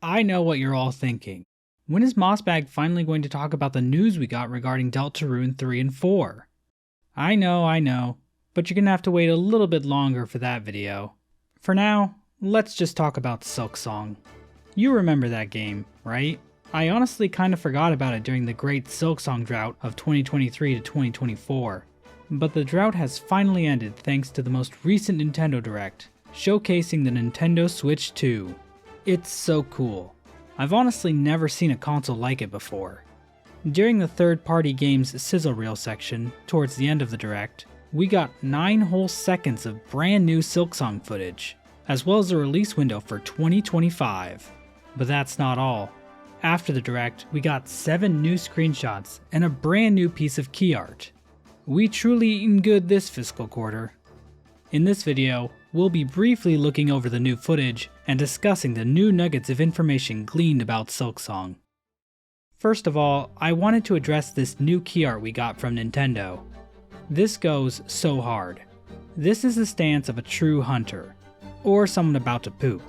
I know what you're all thinking. When is Mossbag finally going to talk about the news we got regarding Deltarune 3 and 4? I know, but you're gonna have to wait a little bit longer for that video. For now, let's just talk about Silksong. You remember that game, right? I honestly kinda forgot about it during the great Silksong drought of 2023 to 2024. But the drought has finally ended thanks to the most recent Nintendo Direct, showcasing the Nintendo Switch 2. It's so cool. I've honestly never seen a console like it before. During the third-party games Sizzle Reel section, towards the end of the Direct, we got 9 whole seconds of brand new Silksong footage, as well as a release window for 2025. But that's not all. After the Direct, we got 7 new screenshots and a brand new piece of key art. We truly eaten good this fiscal quarter. In this video, we'll be briefly looking over the new footage and discussing the new nuggets of information gleaned about Silksong. First of all, I wanted to address this new key art we got from Nintendo. This goes so hard. This is the stance of a true hunter, or someone about to poop.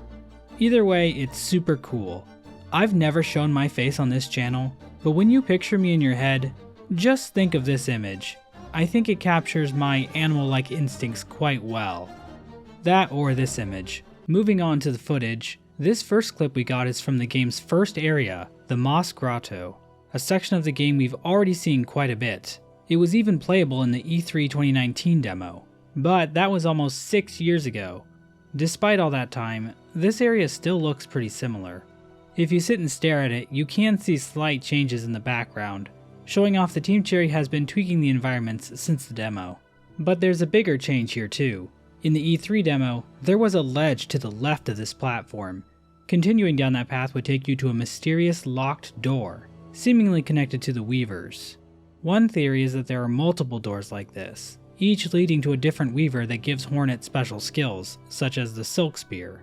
Either way, it's super cool. I've never shown my face on this channel, but when you picture me in your head, just think of this image. I think it captures my animal-like instincts quite well. That or this image. Moving on to the footage, this first clip we got is from the game's first area, the Moss Grotto, a section of the game we've already seen quite a bit. It was even playable in the E3 2019 demo, but that was almost 6 years ago. Despite all that time, this area still looks pretty similar. If you sit and stare at it, you can see slight changes in the background, showing off that Team Cherry has been tweaking the environments since the demo. But there's a bigger change here too. In the E3 demo, there was a ledge to the left of this platform. Continuing down that path would take you to a mysterious locked door, seemingly connected to the Weavers. One theory is that there are multiple doors like this, each leading to a different Weaver that gives Hornet special skills, such as the Silk Spear.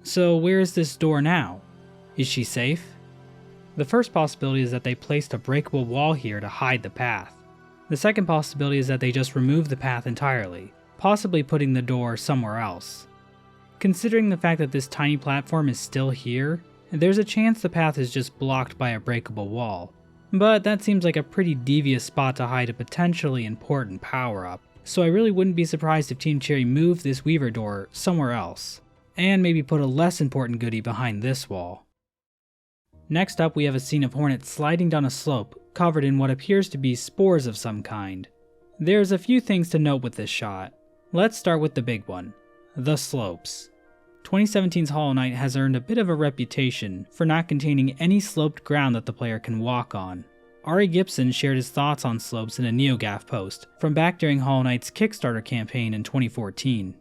So where is this door now? Is she safe? The first possibility is that they placed a breakable wall here to hide the path. The second possibility is that they just removed the path entirely, possibly putting the door somewhere else. Considering the fact that this tiny platform is still here, there's a chance the path is just blocked by a breakable wall. But that seems like a pretty devious spot to hide a potentially important power-up, so I really wouldn't be surprised if Team Cherry moved this Weaver door somewhere else, and maybe put a less important goodie behind this wall. Next up, we have a scene of Hornet sliding down a slope, covered in what appears to be spores of some kind. There's a few things to note with this shot. Let's start with the big one, the slopes. 2017's Hollow Knight has earned a bit of a reputation for not containing any sloped ground that the player can walk on. Ari Gibson shared his thoughts on slopes in a NeoGAF post from back during Hollow Knight's Kickstarter campaign in 2014.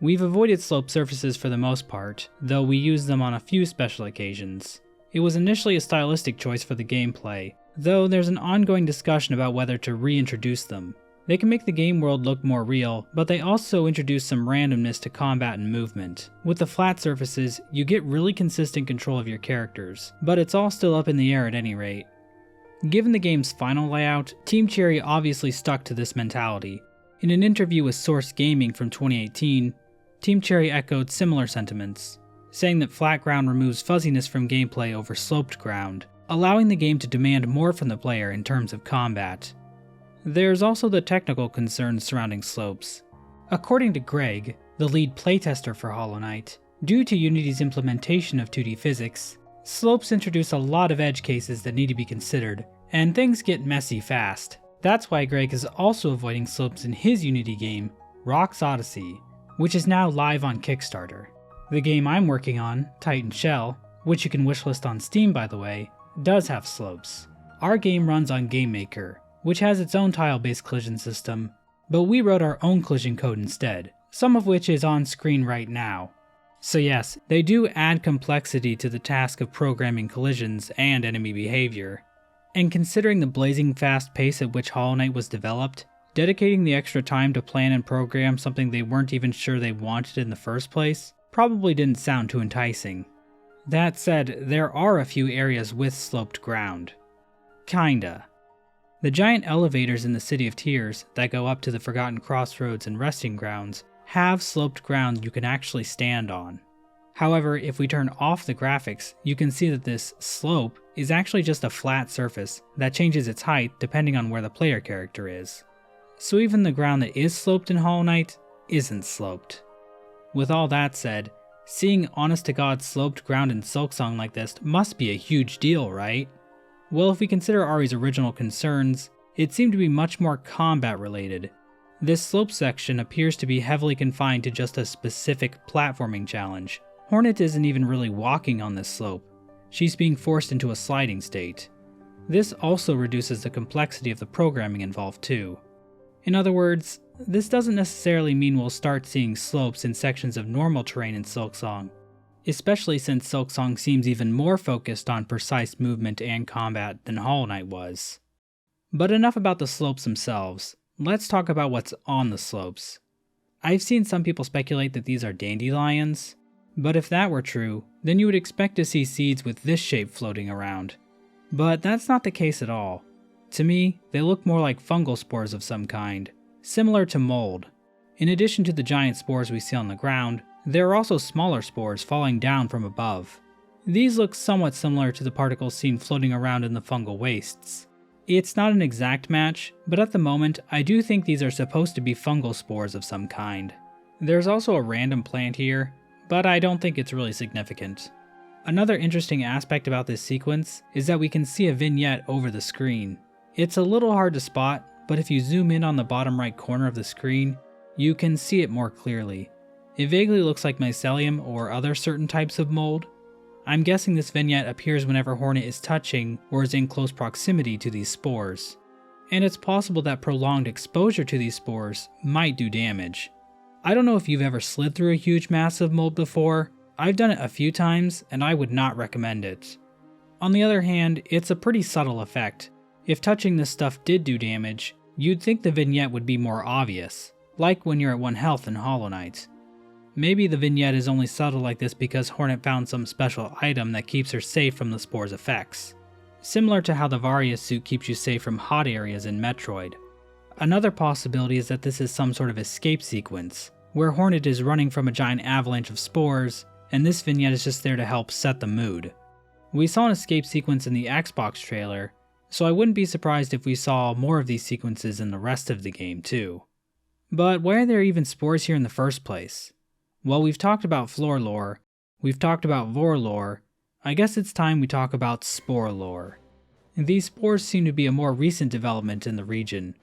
We've avoided sloped surfaces for the most part, though we used them on a few special occasions. It was initially a stylistic choice for the gameplay, though there's an ongoing discussion about whether to reintroduce them. They can make the game world look more real, but they also introduce some randomness to combat and movement. With the flat surfaces, you get really consistent control of your characters, but it's all still up in the air at any rate. Given the game's final layout, Team Cherry obviously stuck to this mentality. In an interview with Source Gaming from 2018, Team Cherry echoed similar sentiments, saying that flat ground removes fuzziness from gameplay over sloped ground, allowing the game to demand more from the player in terms of combat. There's also the technical concerns surrounding slopes. According to Graig, the lead playtester for Hollow Knight, due to Unity's implementation of 2D physics, slopes introduce a lot of edge cases that need to be considered, and things get messy fast. That's why Graig is also avoiding slopes in his Unity game, Rock's Odyssey, which is now live on Kickstarter. The game I'm working on, Titan Shell, which you can wishlist on Steam by the way, does have slopes. Our game runs on GameMaker, which has its own tile-based collision system, but we wrote our own collision code instead, some of which is on screen right now. So yes, they do add complexity to the task of programming collisions and enemy behavior. And considering the blazing fast pace at which Hollow Knight was developed, dedicating the extra time to plan and program something they weren't even sure they wanted in the first place probably didn't sound too enticing. That said, there are a few areas with sloped ground. Kinda. The giant elevators in the City of Tears that go up to the Forgotten Crossroads and Resting Grounds have sloped ground you can actually stand on. However, if we turn off the graphics, you can see that this slope is actually just a flat surface that changes its height depending on where the player character is. So even the ground that is sloped in Hollow Knight isn't sloped. With all that said, seeing honest-to-God sloped ground in Silksong like this must be a huge deal, right? Well, if we consider Ari's original concerns, it seemed to be much more combat-related. This slope section appears to be heavily confined to just a specific platforming challenge. Hornet isn't even really walking on this slope. She's being forced into a sliding state. This also reduces the complexity of the programming involved too. In other words, this doesn't necessarily mean we'll start seeing slopes in sections of normal terrain in Silksong, especially since Silksong seems even more focused on precise movement and combat than Hollow Knight was. But enough about the slopes themselves. Let's talk about what's on the slopes. I've seen some people speculate that these are dandelions, but if that were true, then you would expect to see seeds with this shape floating around. But that's not the case at all. To me, they look more like fungal spores of some kind, similar to mold. In addition to the giant spores we see on the ground, there are also smaller spores falling down from above. These look somewhat similar to the particles seen floating around in the fungal wastes. It's not an exact match, but at the moment, I do think these are supposed to be fungal spores of some kind. There's also a random plant here, but I don't think it's really significant. Another interesting aspect about this sequence is that we can see a vignette over the screen. It's a little hard to spot, but if you zoom in on the bottom right corner of the screen, you can see it more clearly. It vaguely looks like mycelium or other certain types of mold. I'm guessing this vignette appears whenever Hornet is touching or is in close proximity to these spores. And it's possible that prolonged exposure to these spores might do damage. I don't know if you've ever slid through a huge mass of mold before. I've done it a few times, and I would not recommend it. On the other hand, it's a pretty subtle effect. If touching this stuff did do damage, you'd think the vignette would be more obvious, like when you're at 1 health in Hollow Knight. Maybe the vignette is only subtle like this because Hornet found some special item that keeps her safe from the spore's effects, similar to how the Varia suit keeps you safe from hot areas in Metroid. Another possibility is that this is some sort of escape sequence, where Hornet is running from a giant avalanche of spores, and this vignette is just there to help set the mood. We saw an escape sequence in the Xbox trailer, so I wouldn't be surprised if we saw more of these sequences in the rest of the game too. But why are there even spores here in the first place? Well, we've talked about floor lore, we've talked about vor lore, I guess it's time we talk about spore lore. These spores seem to be a more recent development in the region.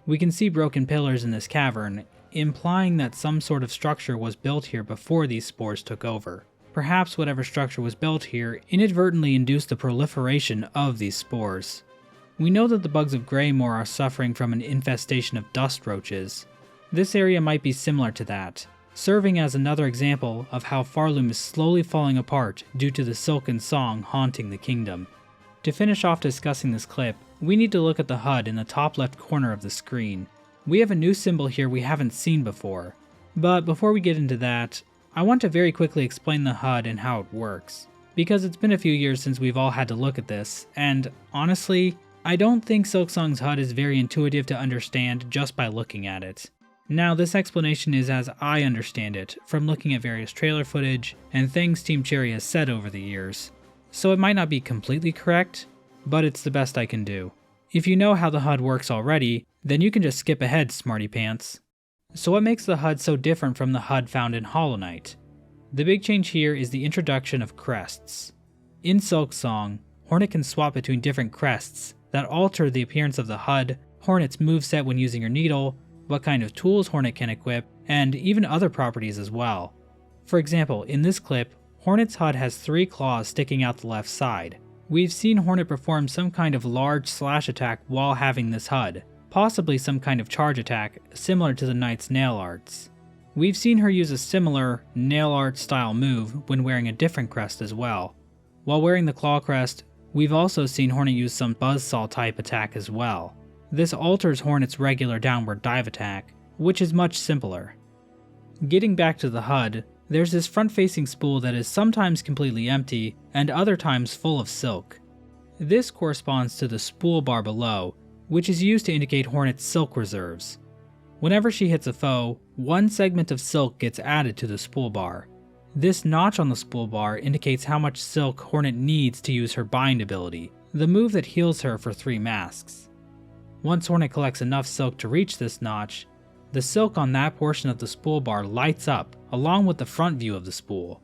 We can see broken pillars in this cavern, implying that some sort of structure was built here before these spores took over. Perhaps whatever structure was built here inadvertently induced the proliferation of these spores. We know that the bugs of Greymore are suffering from an infestation of dust roaches. This area might be similar to that, serving as another example of how Farloom is slowly falling apart due to the Silken Song haunting the kingdom. To finish off discussing this clip, we need to look at the HUD in the top left corner of the screen. We have a new symbol here we haven't seen before. But before we get into that, I want to very quickly explain the HUD and how it works, because it's been a few years since we've all had to look at this, and honestly, I don't think Silksong's HUD is very intuitive to understand just by looking at it. Now, this explanation is as I understand it, from looking at various trailer footage and things Team Cherry has said over the years, so it might not be completely correct, but it's the best I can do. If you know how the HUD works already, then you can just skip ahead, smarty pants. So what makes the HUD so different from the HUD found in Hollow Knight? The big change here is the introduction of crests. In Silksong, Hornet can swap between different crests that alter the appearance of the HUD, Hornet's moveset when using her needle, what kind of tools Hornet can equip, and even other properties as well. For example, in this clip, Hornet's HUD has 3 claws sticking out the left side. We've seen Hornet perform some kind of large slash attack while having this HUD, possibly some kind of charge attack similar to the Knight's nail arts. We've seen her use a similar nail art style move when wearing a different crest as well. While wearing the claw crest, we've also seen Hornet use some buzzsaw type attack as well. This alters Hornet's regular downward dive attack, which is much simpler. Getting back to the HUD, there's this front-facing spool that is sometimes completely empty and other times full of silk. This corresponds to the spool bar below, which is used to indicate Hornet's silk reserves. Whenever she hits a foe, one segment of silk gets added to the spool bar. This notch on the spool bar indicates how much silk Hornet needs to use her bind ability, the move that heals her for 3 masks. Once Hornet collects enough silk to reach this notch, the silk on that portion of the spool bar lights up along with the front view of the spool.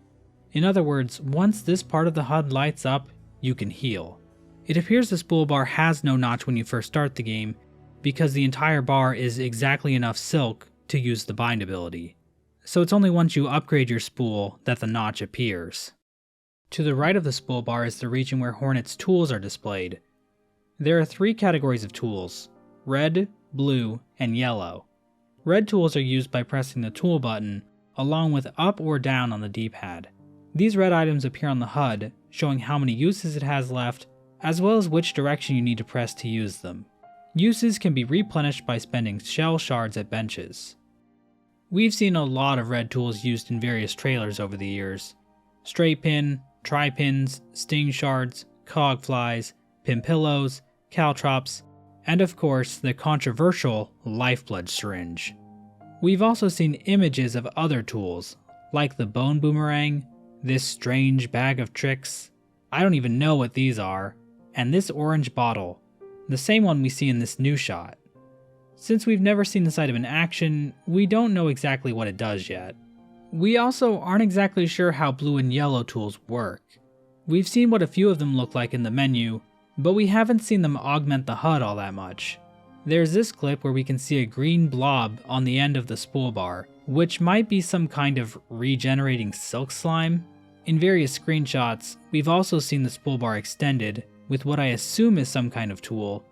In other words, once this part of the HUD lights up, you can heal. It appears the spool bar has no notch when you first start the game because the entire bar is exactly enough silk to use the bind ability. So it's only once you upgrade your spool that the notch appears. To the right of the spool bar is the region where Hornet's tools are displayed. There are 3 categories of tools: red, blue, and yellow. Red tools are used by pressing the tool button, along with up or down on the D-pad. These red items appear on the HUD, showing how many uses it has left, as well as which direction you need to press to use them. Uses can be replenished by spending shell shards at benches. We've seen a lot of red tools used in various trailers over the years. Stray pin, tri-pins, sting shards, cog flies, pin pillows, caltrops, and of course the controversial lifeblood syringe. We've also seen images of other tools, like the bone boomerang, this strange bag of tricks, I don't even know what these are, and this orange bottle, the same one we see in this new shot. Since we've never seen this item in action, we don't know exactly what it does yet. We also aren't exactly sure how blue and yellow tools work. We've seen what a few of them look like in the menu, but we haven't seen them augment the HUD all that much. There's this clip where we can see a green blob on the end of the spool bar, which might be some kind of regenerating silk slime. In various screenshots, we've also seen the spool bar extended with what I assume is some kind of tool,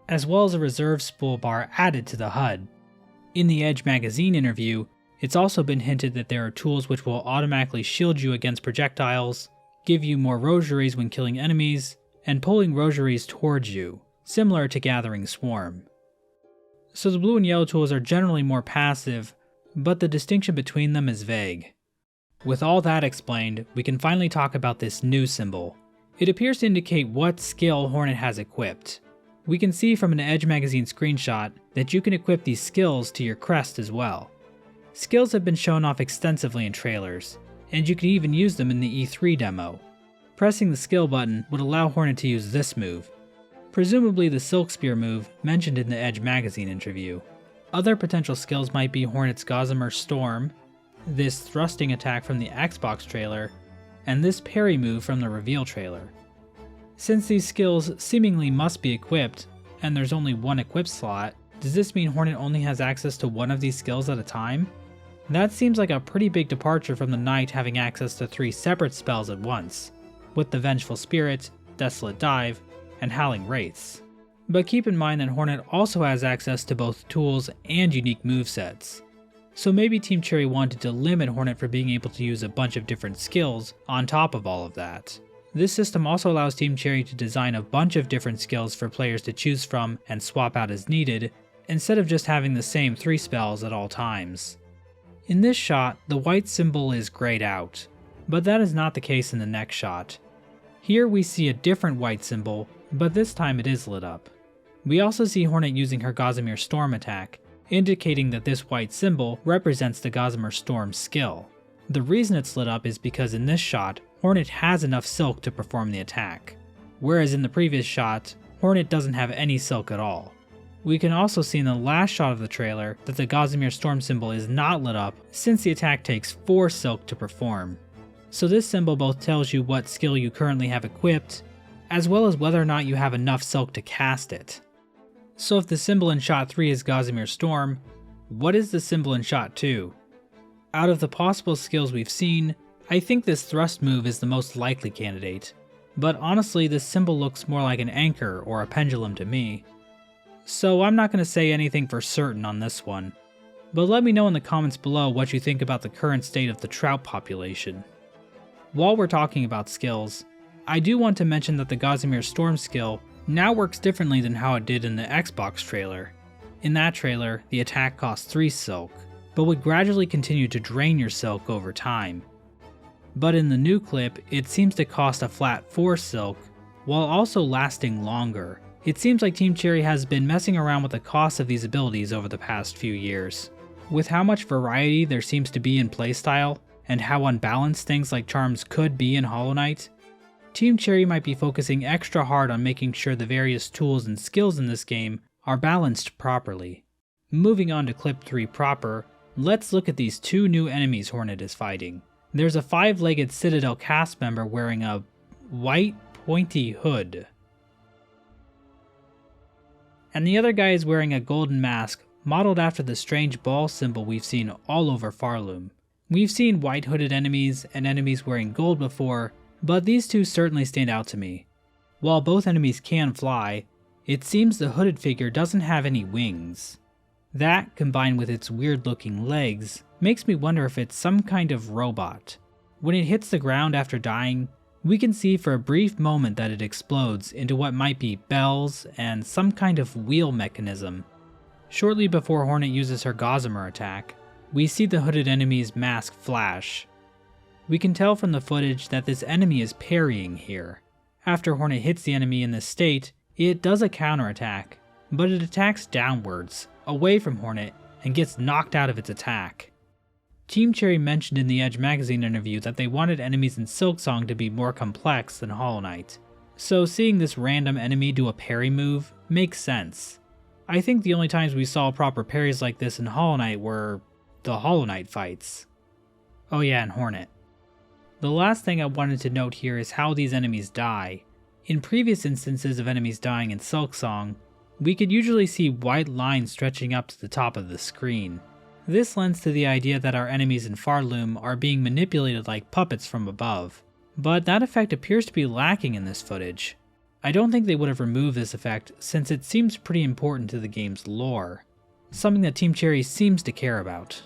as well as a reserve spool bar added to the HUD. In the Edge magazine interview, it's also been hinted that there are tools which will automatically shield you against projectiles, give you more rosaries when killing enemies, and pulling rosaries towards you, similar to Gathering Swarm. So the blue and yellow tools are generally more passive, but the distinction between them is vague. With all that explained, we can finally talk about this new symbol. It appears to indicate what skill Hornet has equipped. We can see from an Edge magazine screenshot that you can equip these skills to your crest as well. Skills have been shown off extensively in trailers, and you can even use them in the E3 demo. Pressing the skill button would allow Hornet to use this move, presumably the Silk Spear move mentioned in the Edge magazine interview. Other potential skills might be Hornet's Gossamer Storm, this thrusting attack from the Xbox trailer, and this parry move from the Reveal trailer. Since these skills seemingly must be equipped, and there's only one equip slot, does this mean Hornet only has access to one of these skills at a time? That seems like a pretty big departure from the Knight having access to 3 separate spells at once, with the Vengeful Spirit, Desolate Dive, and Howling Wraiths. But keep in mind that Hornet also has access to both tools and unique movesets. So maybe Team Cherry wanted to limit Hornet for being able to use a bunch of different skills on top of all of that. This system also allows Team Cherry to design a bunch of different skills for players to choose from and swap out as needed, instead of just having the same 3 spells at all times. In this shot, the white symbol is grayed out, but that is not the case in the next shot. Here we see a different white symbol, but this time it is lit up. We also see Hornet using her Gossamer Storm attack, indicating that this white symbol represents the Gossamer Storm skill. The reason it's lit up is because in this shot, Hornet has enough silk to perform the attack, whereas in the previous shot, Hornet doesn't have any silk at all. We can also see in the last shot of the trailer that the Gossamer Storm symbol is not lit up since the attack takes 4 silk to perform. So this symbol both tells you what skill you currently have equipped, as well as whether or not you have enough silk to cast it. So if the symbol in shot 3 is Gossamer Storm, what is the symbol in shot 2? Out of the possible skills we've seen, I think this thrust move is the most likely candidate, but honestly this symbol looks more like an anchor or a pendulum to me. So I'm not going to say anything for certain on this one, but let me know in the comments below what you think about the current state of the trout population. While we're talking about skills, I do want to mention that the Gossamer Storm skill now works differently than how it did in the Xbox trailer. In that trailer, the attack cost 3 silk, but would gradually continue to drain your silk over time. But in the new clip, it seems to cost a flat 4 silk, while also lasting longer. It seems like Team Cherry has been messing around with the cost of these abilities over the past few years. With how much variety there seems to be in playstyle, and how unbalanced things like charms could be in Hollow Knight, Team Cherry might be focusing extra hard on making sure the various tools and skills in this game are balanced properly. Moving on to Clip 3 proper, let's look at these two new enemies Hornet is fighting. There's a 5-legged Citadel cast member wearing a white pointy hood. And the other guy is wearing a golden mask modeled after the strange ball symbol we've seen all over Farloom. We've seen white hooded enemies and enemies wearing gold before, but these two certainly stand out to me. While both enemies can fly, it seems the hooded figure doesn't have any wings. That, combined with its weird looking legs, makes me wonder if it's some kind of robot. When it hits the ground after dying, we can see for a brief moment that it explodes into what might be bells and some kind of wheel mechanism. Shortly before Hornet uses her Gossamer attack, we see the hooded enemy's mask flash. We can tell from the footage that this enemy is parrying here. After Hornet hits the enemy in this state, it does a counterattack, but it attacks downwards, away from Hornet, and gets knocked out of its attack. Team Cherry mentioned in the Edge magazine interview that they wanted enemies in Silksong to be more complex than Hollow Knight, so seeing this random enemy do a parry move makes sense. I think the only times we saw proper parries like this in Hollow Knight were the Hollow Knight fights. Oh yeah, and Hornet. The last thing I wanted to note here is how these enemies die. In previous instances of enemies dying in Silksong, we could usually see white lines stretching up to the top of the screen. This lends to the idea that our enemies in Farloom are being manipulated like puppets from above, but that effect appears to be lacking in this footage. I don't think they would have removed this effect since it seems pretty important to the game's lore, something that Team Cherry seems to care about.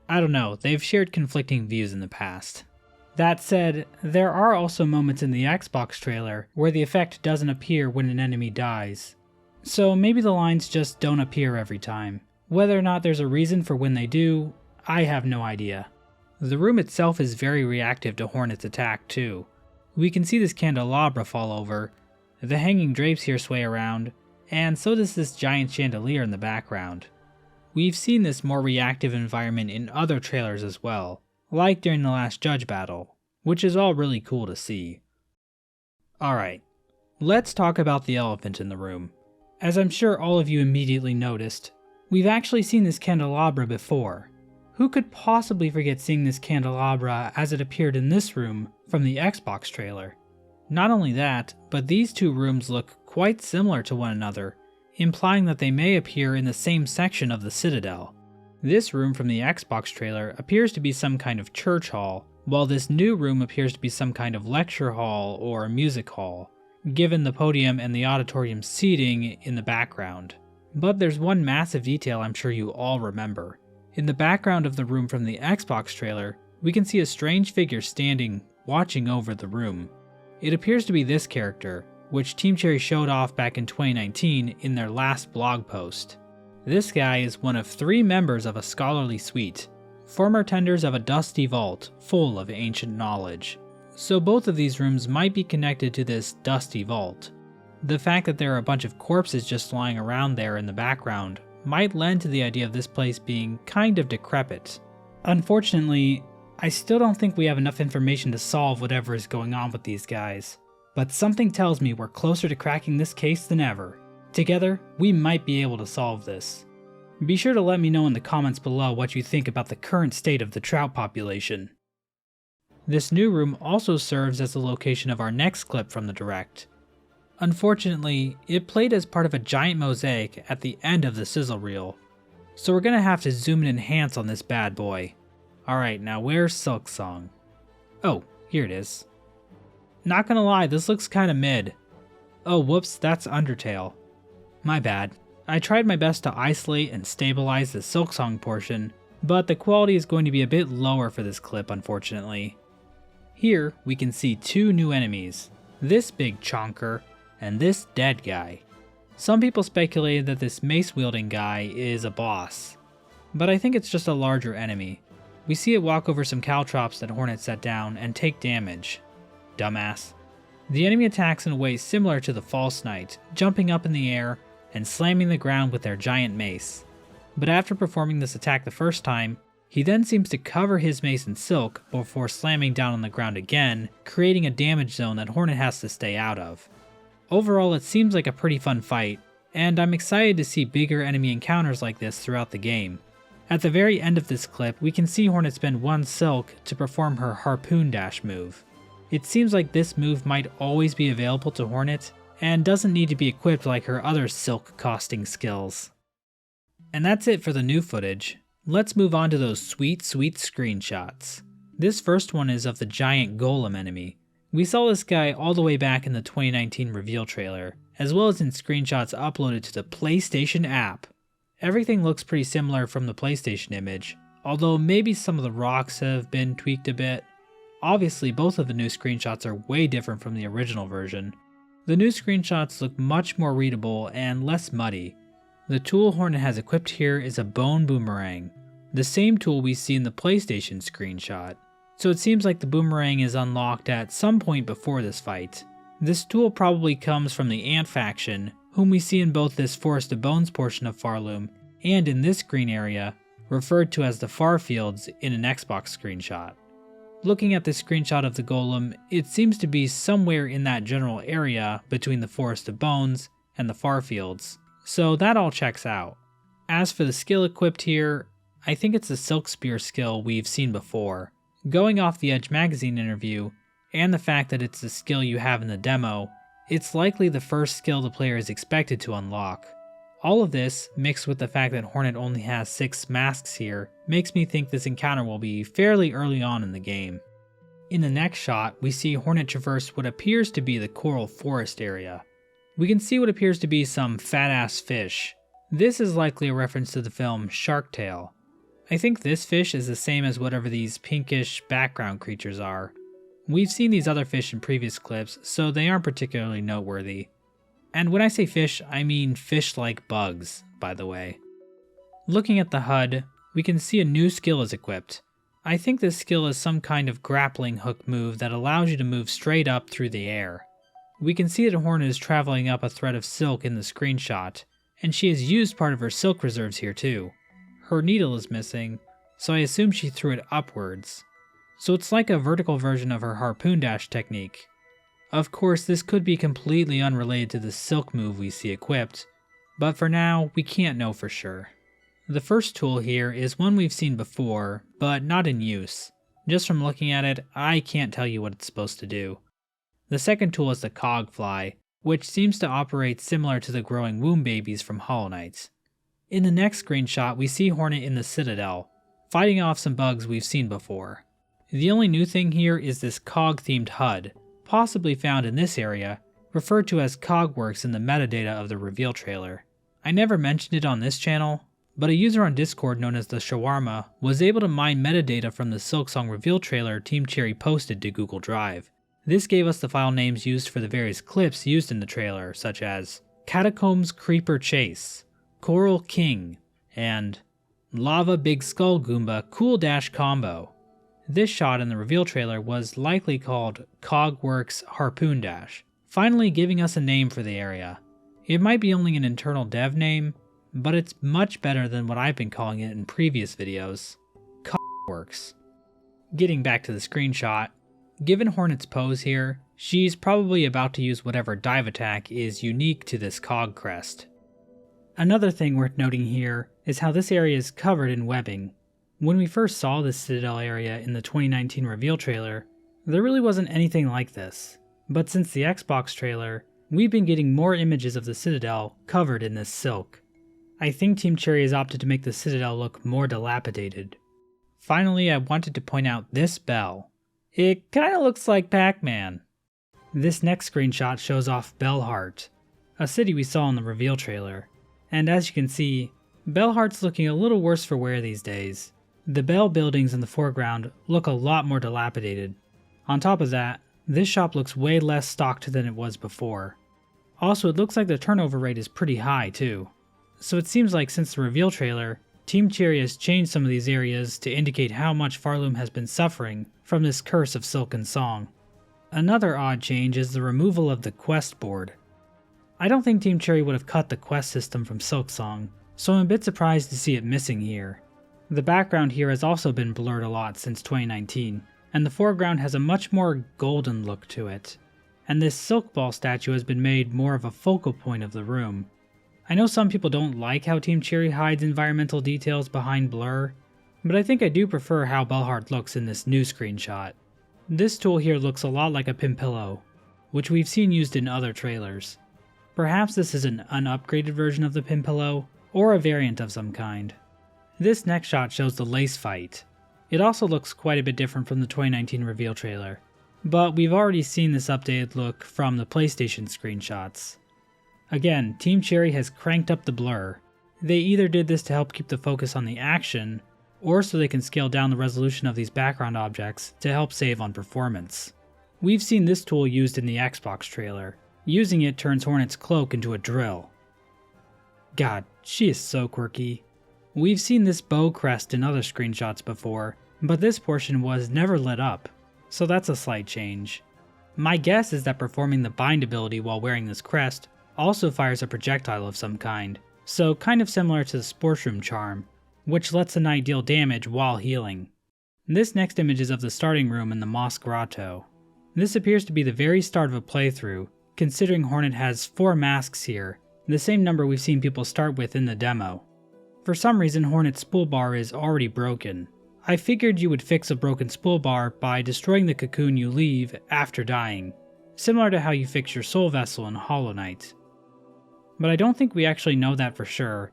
I don't know, they've shared conflicting views in the past. That said, there are also moments in the Xbox trailer where the effect doesn't appear when an enemy dies. So maybe the lines just don't appear every time. Whether or not there's a reason for when they do, I have no idea. The room itself is very reactive to Hornet's attack too. We can see this candelabra fall over, the hanging drapes here sway around, and so does this giant chandelier in the background. We've seen this more reactive environment in other trailers as well, like during the last judge battle, which is all really cool to see. Alright, let's talk about the elephant in the room. As I'm sure all of you immediately noticed, we've actually seen this candelabra before. Who could possibly forget seeing this candelabra as it appeared in this room from the Xbox trailer? Not only that, but these two rooms look quite similar to one another, implying that they may appear in the same section of the Citadel. This room from the Xbox trailer appears to be some kind of church hall, while this new room appears to be some kind of lecture hall or music hall, given the podium and the auditorium seating in the background. But there's one massive detail I'm sure you all remember. In the background of the room from the Xbox trailer, we can see a strange figure standing, watching over the room. It appears to be this character, which Team Cherry showed off back in 2019 in their last blog post. This guy is one of 3 members of a scholarly suite, former tenders of a dusty vault full of ancient knowledge. So both of these rooms might be connected to this dusty vault. The fact that there are a bunch of corpses just lying around there in the background might lend to the idea of this place being kind of decrepit. Unfortunately, I still don't think we have enough information to solve whatever is going on with these guys, but something tells me we're closer to cracking this case than ever. Together, we might be able to solve this. Be sure to let me know in the comments below what you think about the current state of the trout population. This new room also serves as the location of our next clip from the Direct. Unfortunately, it played as part of a giant mosaic at the end of the sizzle reel, so we're gonna have to zoom and enhance on this bad boy. Alright, now where's Silksong? Oh, here it is. Not gonna lie, this looks kinda mid. Oh whoops, that's Undertale. My bad. I tried my best to isolate and stabilize the Silksong portion, but the quality is going to be a bit lower for this clip unfortunately. Here we can see 2 new enemies, this big chonker and this dead guy. Some people speculated that this mace wielding guy is a boss, but I think it's just a larger enemy. We see it walk over some caltrops that Hornet set down and take damage. Dumbass. The enemy attacks in a way similar to the False Knight, jumping up in the air and slamming the ground with their giant mace. But after performing this attack the first time, He then seems to cover his mace in silk before slamming down on the ground again, creating a damage zone that Hornet has to stay out of. Overall, it seems like a pretty fun fight, and I'm excited to see bigger enemy encounters like this throughout the game. At the very end of this clip, we can see Hornet spend 1 silk to perform her harpoon dash move. It seems like this move might always be available to Hornet, and doesn't need to be equipped like her other silk costing skills. And that's it for the new footage. Let's move on to those sweet screenshots. This first one is of the giant golem enemy. We saw this guy all the way back in the 2019 reveal trailer, as well as in screenshots uploaded to the PlayStation app. Everything looks pretty similar from the PlayStation image, although maybe some of the rocks have been tweaked a bit. Obviously, both of the new screenshots are way different from the original version. The new screenshots look much more readable and less muddy. The tool Hornet has equipped here is a bone boomerang, the same tool we see in the PlayStation screenshot. So it seems like the boomerang is unlocked at some point before this fight. This tool probably comes from the Ant faction, whom we see in both this Forest of Bones portion of Farloom and in this green area, referred to as the Far Fields in an Xbox screenshot. Looking at this screenshot of the golem, it seems to be somewhere in that general area between the Forest of Bones and the Far Fields, so that all checks out. As for the skill equipped here, I think it's the Silk Spear skill we've seen before. Going off the Edge magazine interview, and the fact that it's the skill you have in the demo, it's likely the first skill the player is expected to unlock. All of this, mixed with the fact that Hornet only has 6 masks here, makes me think this encounter will be fairly early on in the game. In the next shot, we see Hornet traverse what appears to be the coral forest area. We can see what appears to be some fat-ass fish. This is likely a reference to the film Shark Tale. I think this fish is the same as whatever these pinkish background creatures are. We've seen these other fish in previous clips, so they aren't particularly noteworthy. And when I say fish, I mean fish-like bugs, by the way. Looking at the HUD, we can see a new skill is equipped. I think this skill is some kind of grappling hook move that allows you to move straight up through the air. We can see that Hornet is traveling up a thread of silk in the screenshot, and she has used part of her silk reserves here too. Her needle is missing, so I assume she threw it upwards. So it's like a vertical version of her harpoon dash technique. Of course, this could be completely unrelated to the silk move we see equipped, but for now, we can't know for sure. The first tool here is one we've seen before, but not in use. Just from looking at it, I can't tell you what it's supposed to do. The second tool is the Cogfly, which seems to operate similar to the growing womb babies from Hollow Knight. In the next screenshot, we see Hornet in the Citadel, fighting off some bugs we've seen before. The only new thing here is this cog-themed HUD, possibly found in this area, referred to as Cogworks in the metadata of the reveal trailer. I never mentioned it on this channel, but a user on Discord known as the Shawarma was able to mine metadata from the Silksong Reveal trailer Team Cherry posted to Google Drive. This gave us the file names used for the various clips used in the trailer, such as Catacombs Creeper Chase, Coral King, and Lava Big Skull Goomba Cool Dash Combo. This shot in the reveal trailer was likely called Cogworks Harpoon Dash, finally giving us a name for the area. It might be only an internal dev name, but it's much better than what I've been calling it in previous videos. Cogworks. Getting back to the screenshot, given Hornet's pose here, she's probably about to use whatever dive attack is unique to this cog crest. Another thing worth noting here is how this area is covered in webbing. When we first saw this Citadel area in the 2019 reveal trailer, there really wasn't anything like this. But since the Xbox trailer, we've been getting more images of the Citadel covered in this silk. I think Team Cherry has opted to make the Citadel look more dilapidated. Finally, I wanted to point out this bell. It kinda looks like Pac-Man. This next screenshot shows off Bellhart, a city we saw in the reveal trailer. And as you can see, Bellhart's looking a little worse for wear these days. The Bell buildings in the foreground look a lot more dilapidated. On top of that, this shop looks way less stocked than it was before. Also, it looks like the turnover rate is pretty high too. So it seems like since the reveal trailer, Team Cherry has changed some of these areas to indicate how much Farloom has been suffering from this curse of Silken Song. Another odd change is the removal of the quest board. I don't think Team Cherry would have cut the quest system from Silksong, so I'm a bit surprised to see it missing here. The background here has also been blurred a lot since 2019, and the foreground has a much more golden look to it. And this silk ball statue has been made more of a focal point of the room. I know some people don't like how Team Cherry hides environmental details behind blur, but I think I do prefer how Bellhart looks in this new screenshot. This tool here looks a lot like a pin pillow, which we've seen used in other trailers. Perhaps this is an unupgraded version of the pin pillow, or a variant of some kind. This next shot shows the lace fight. It also looks quite a bit different from the 2019 reveal trailer, but we've already seen this updated look from the PlayStation screenshots. Again, Team Cherry has cranked up the blur. They either did this to help keep the focus on the action, or so they can scale down the resolution of these background objects to help save on performance. We've seen this tool used in the Xbox trailer. Using it turns Hornet's cloak into a drill. God, she is so quirky. We've seen this bow crest in other screenshots before, but this portion was never lit up, so that's a slight change. My guess is that performing the bind ability while wearing this crest also fires a projectile of some kind, so kind of similar to the Spores Room charm, which lets the knight deal damage while healing. This next image is of the starting room in the Moss Grotto. This appears to be the very start of a playthrough, considering Hornet has 4 masks here, the same number we've seen people start with in the demo. For some reason, Hornet's spool bar is already broken. I figured you would fix a broken spool bar by destroying the cocoon you leave after dying, similar to how you fix your soul vessel in Hollow Knight. But I don't think we actually know that for sure,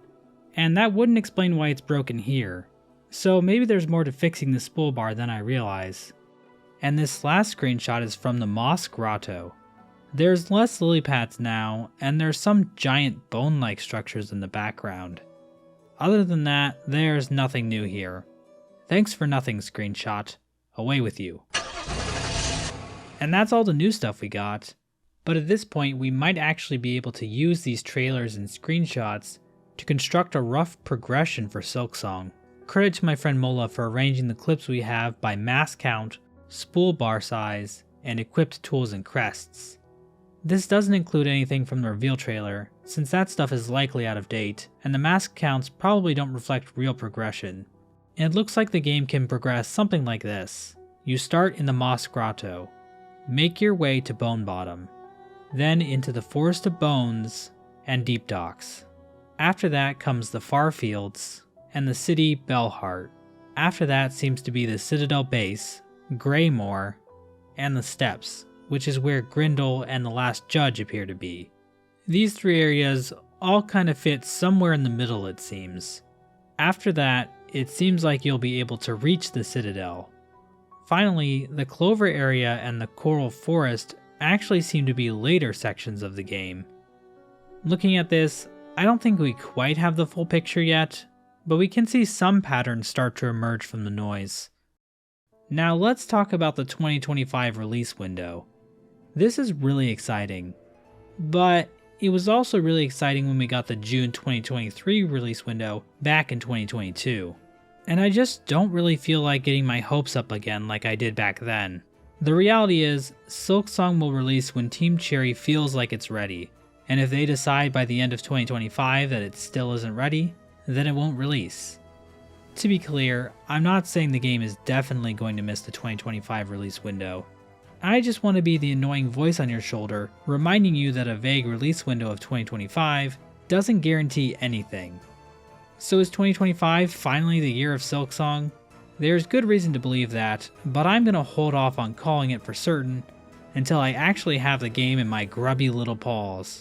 and that wouldn't explain why it's broken here. So maybe there's more to fixing the spool bar than I realize. And this last screenshot is from the Moss Grotto. There's less lily pads now, and there's some giant bone-like structures in the background. Other than that, there's nothing new here. Thanks for nothing, screenshot. Away with you. And that's all the new stuff we got. But at this point, we might actually be able to use these trailers and screenshots to construct a rough progression for Silksong. Credit to my friend Mola for arranging the clips we have by mask count, spool bar size, and equipped tools and crests. This doesn't include anything from the reveal trailer, since that stuff is likely out of date, and the mask counts probably don't reflect real progression. It looks like the game can progress something like this. You start in the Moss Grotto, make your way to Bone Bottom, then into the Forest of Bones and Deep Docks. After that comes the Far Fields and the city Bellhart. After that seems to be the Citadel Base, Greymoor, and the Steppes, which is where Grindel and the Last Judge appear to be. These 3 areas all kind of fit somewhere in the middle, it seems. After that, it seems like you'll be able to reach the Citadel. Finally, the Clover area and the Coral Forest actually seem to be later sections of the game. Looking at this, I don't think we quite have the full picture yet, but we can see some patterns start to emerge from the noise. Now let's talk about the 2025 release window. This is really exciting, but it was also really exciting when we got the June 2023 release window back in 2022. And I just don't really feel like getting my hopes up again like I did back then. The reality is, Silksong will release when Team Cherry feels like it's ready, and if they decide by the end of 2025 that it still isn't ready, then it won't release. To be clear, I'm not saying the game is definitely going to miss the 2025 release window. I just want to be the annoying voice on your shoulder, reminding you that a vague release window of 2025 doesn't guarantee anything. So is 2025 finally the year of Silksong? There's good reason to believe that, but I'm going to hold off on calling it for certain until I actually have the game in my grubby little paws.